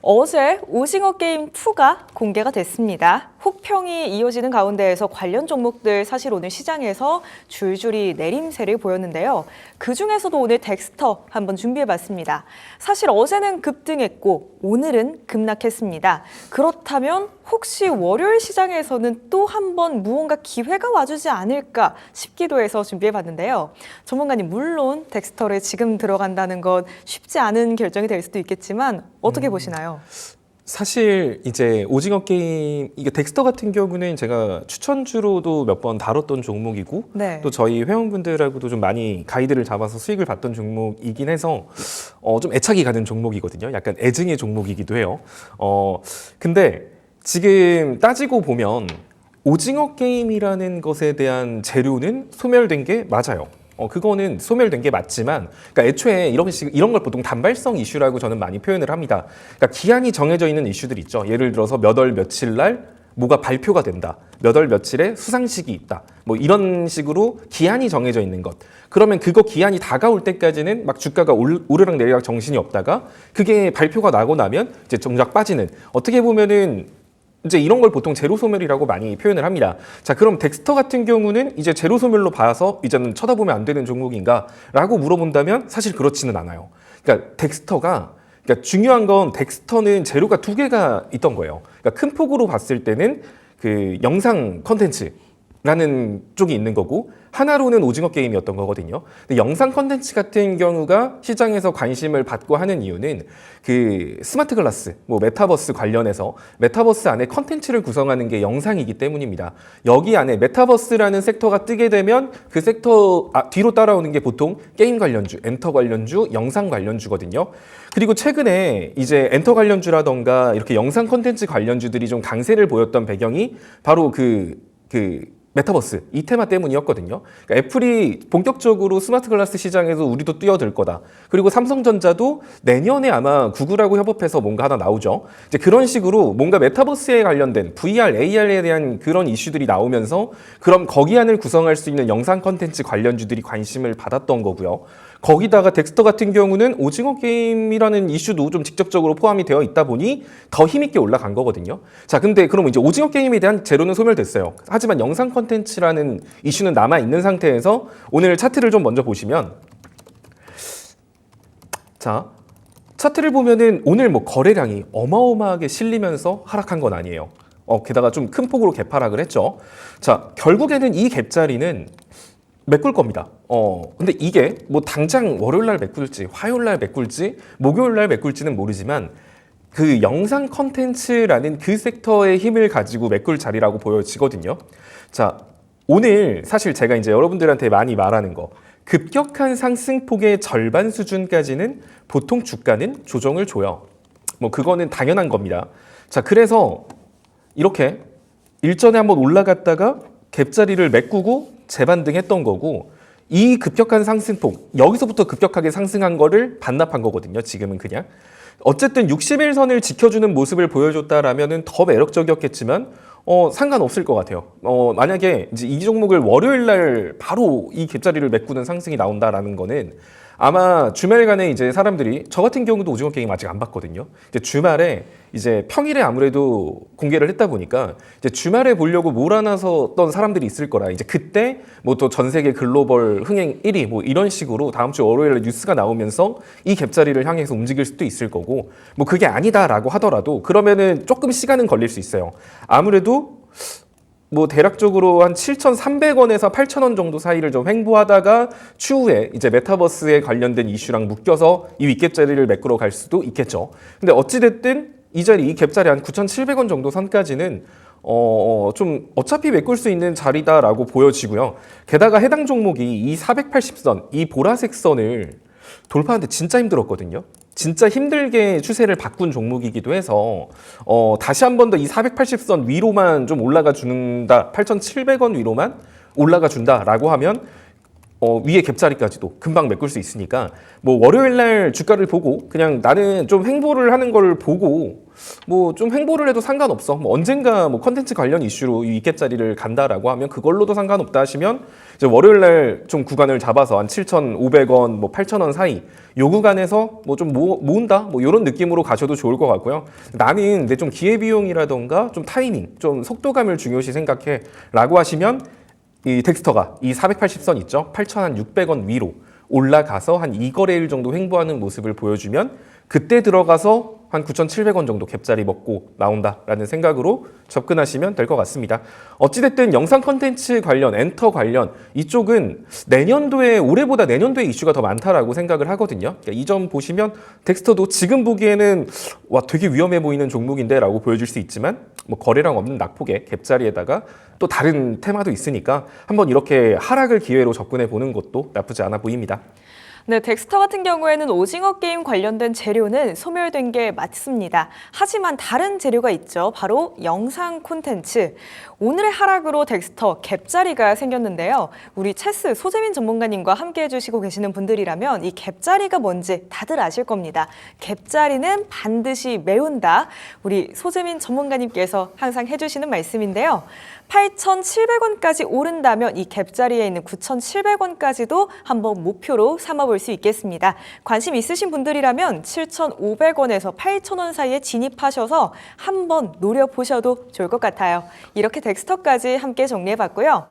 어제 오징어 게임 2가 공개가 됐습니다. 혹평이 이어지는 가운데에서 관련 종목들 사실 오늘 시장에서 줄줄이 내림세를 보였는데요. 그중에서도 오늘 덱스터 한번 준비해봤습니다. 사실 어제는 급등했고 오늘은 급락했습니다. 그렇다면 혹시 월요일 시장에서는 또 한 번 무언가 기회가 와주지 않을까 싶기도 해서 준비해봤는데요. 전문가님, 물론 덱스터를 지금 들어간다는 건 쉽지 않은 결정이 될 수도 있겠지만 어떻게 보시나요? 사실 이제 오징어 게임 이게 덱스터 같은 경우는 제가 추천주로도 몇 번 다뤘던 종목이고 네. 또 저희 회원분들하고도 좀 많이 가이드를 잡아서 수익을 봤던 종목이긴 해서 좀 애착이 가는 종목이거든요. 약간 애증의 종목이기도 해요. 근데 지금 따지고 보면 오징어 게임이라는 것에 대한 재료는 소멸된 게 맞아요. 그거는 소멸된 게 맞지만, 그러니까 애초에 이런 걸 보통 단발성 이슈라고 저는 많이 표현을 합니다. 그러니까 기한이 정해져 있는 이슈들 있죠. 예를 들어서 몇 월 며칠 날 뭐가 발표가 된다. 몇 월 며칠에 수상식이 있다. 뭐 이런 식으로 기한이 정해져 있는 것. 그러면 그거 기한이 다가올 때까지는 막 주가가 오르락 내리락 정신이 없다가 그게 발표가 나고 나면 이제 정작 빠지는. 어떻게 보면은 이제 이런 걸 보통 제로 소멸이라고 많이 표현을 합니다. 자, 그럼 덱스터 같은 경우는 이제 제로 소멸로 봐서 이제는 쳐다보면 안 되는 종목인가? 라고 물어본다면 사실 그렇지는 않아요. 그러니까 그러니까 중요한 건 덱스터는 재료가 두 개가 있던 거예요. 그러니까 큰 폭으로 봤을 때는 그 영상 컨텐츠라는 쪽이 있는 거고 하나로는 오징어 게임이었던 거거든요. 근데 영상 컨텐츠 같은 경우가 시장에서 관심을 받고 하는 이유는 그 스마트 글라스, 뭐 메타버스 관련해서 메타버스 안에 컨텐츠를 구성하는 게 영상이기 때문입니다. 여기 안에 메타버스라는 섹터가 뜨게 되면 그 섹터 뒤로 따라오는 게 보통 게임 관련주, 엔터 관련주, 영상 관련주거든요. 그리고 최근에 이제 엔터 관련주라던가 이렇게 영상 컨텐츠 관련주들이 좀 강세를 보였던 배경이 바로 그 메타버스 이 테마 때문이었거든요. 그러니까 애플이 본격적으로 스마트 글라스 시장에서 우리도 뛰어들 거다. 그리고 삼성전자도 내년에 아마 구글하고 협업해서 뭔가 하나 나오죠. 이제 그런 식으로 뭔가 메타버스에 관련된 VR, AR에 대한 그런 이슈들이 나오면서 그럼 거기 안을 구성할 수 있는 영상 컨텐츠 관련주들이 관심을 받았던 거고요. 거기다가 덱스터 같은 경우는 오징어 게임이라는 이슈도 좀 직접적으로 포함이 되어 있다 보니 더 힘있게 올라간 거거든요. 자, 근데 그럼 이제 오징어 게임에 대한 재료는 소멸됐어요. 하지만 영상 컨텐츠라는 이슈는 남아있는 상태에서 오늘 차트를 좀 먼저 보시면, 자, 차트를 보면은 오늘 뭐 거래량이 어마어마하게 실리면서 하락한 건 아니에요. 게다가 좀 큰 폭으로 개파락을 했죠. 자, 결국에는 이 갭자리는 메꿀 겁니다. 근데 이게 뭐 당장 월요일 날 메꿀지, 화요일 날 메꿀지, 목요일 날 메꿀지는 모르지만 그 영상 컨텐츠라는 그 섹터의 힘을 가지고 메꿀 자리라고 보여지거든요. 자, 오늘 사실 제가 이제 여러분들한테 많이 말하는 거, 급격한 상승폭의 절반 수준까지는 보통 주가는 조정을 줘요. 뭐 그거는 당연한 겁니다. 자, 그래서 이렇게 일전에 한번 올라갔다가 갭자리를 메꾸고 재반등했던 거고, 이 급격한 상승폭, 여기서부터 급격하게 상승한 거를 반납한 거거든요. 지금은 그냥. 어쨌든 60일선을 지켜주는 모습을 보여줬다라면은 더 매력적이었겠지만 상관없을 것 같아요. 만약에 이제 이 종목을 월요일 날 바로 이 갭자리를 메꾸는 상승이 나온다라는 거는 아마 주말간에 이제 사람들이, 저 같은 경우도 오징어 게임 아직 안 봤거든요. 이제 주말에 이제 평일에 아무래도 공개를 했다 보니까 이제 주말에 보려고 몰아나섰던 사람들이 있을 거라, 이제 그때 뭐 또 전 세계 글로벌 흥행 1위 뭐 이런 식으로 다음 주 월요일에 뉴스가 나오면서 이 갭자리를 향해서 움직일 수도 있을 거고, 뭐 그게 아니다라고 하더라도 그러면은 조금 시간은 걸릴 수 있어요. 아무래도 뭐 대략적으로 한 7,300원에서 8,000원 정도 사이를 좀 횡보하다가 추후에 이제 메타버스에 관련된 이슈랑 묶여서 이 윗갭자리를 메꾸러 갈 수도 있겠죠. 근데 어찌됐든 이 자리, 이 갭자리 한 9,700원 정도 선까지는 좀 어차피 메꿀 수 있는 자리다라고 보여지고요. 게다가 해당 종목이 이 480선, 이 보라색 선을 돌파하는데 진짜 힘들었거든요. 진짜 힘들게 추세를 바꾼 종목이기도 해서 다시 한 번 더 이 480선 위로만 좀 올라가 준다, 8,700원 위로만 올라가 준다라고 하면 위에 갭자리까지도 금방 메꿀 수 있으니까, 뭐 월요일 날 주가를 보고 그냥 나는 좀 횡보를 하는 걸 보고 뭐 좀 횡보를 해도 상관없어. 뭐 언젠가 뭐 컨텐츠 관련 이슈로 이 윗갭자리를 간다라고 하면 그걸로도 상관없다 하시면 이제 월요일 날 좀 구간을 잡아서 한 7,500원, 뭐 8,000원 사이 요 구간에서 뭐 좀 모은다 뭐 이런 느낌으로 가셔도 좋을 것 같고요. 나는 근데 좀 기회비용이라던가 좀 타이밍, 좀 속도감을 중요시 생각해라고 하시면 이 덱스터가 이 480선 있죠? 8,600원 위로 올라가서 한 2거래일 정도 횡보하는 모습을 보여주면 그때 들어가서 한 9,700원 정도 갭자리 먹고 나온다라는 생각으로 접근하시면 될 것 같습니다. 어찌됐든 영상 컨텐츠 관련, 엔터 관련 이쪽은 내년도에 올해보다 내년도에 이슈가 더 많다라고 생각을 하거든요. 그러니까 이 점 보시면 덱스터도 지금 보기에는 와 되게 위험해 보이는 종목인데라고 보여줄 수 있지만 뭐 거래량 없는 낙폭의 갭자리에다가 또 다른 테마도 있으니까 한번 이렇게 하락을 기회로 접근해 보는 것도 나쁘지 않아 보입니다. 네, 덱스터 같은 경우에는 오징어 게임 관련된 재료는 소멸된 게 맞습니다. 하지만 다른 재료가 있죠. 바로 영상 콘텐츠. 오늘의 하락으로 덱스터 갭자리가 생겼는데요. 우리 체스 소재민 전문가님과 함께 해주시고 계시는 분들이라면 이 갭자리가 뭔지 다들 아실 겁니다. 갭자리는 반드시 메운다. 우리 소재민 전문가님께서 항상 해주시는 말씀인데요. 8,700원까지 오른다면 이 갭자리에 있는 9,700원까지도 한번 목표로 삼아볼 수 있겠습니다. 관심 있으신 분들이라면 7,500원에서 8,000원 사이에 진입하셔서 한번 노려보셔도 좋을 것 같아요. 이렇게 덱스터까지 함께 정리해봤고요.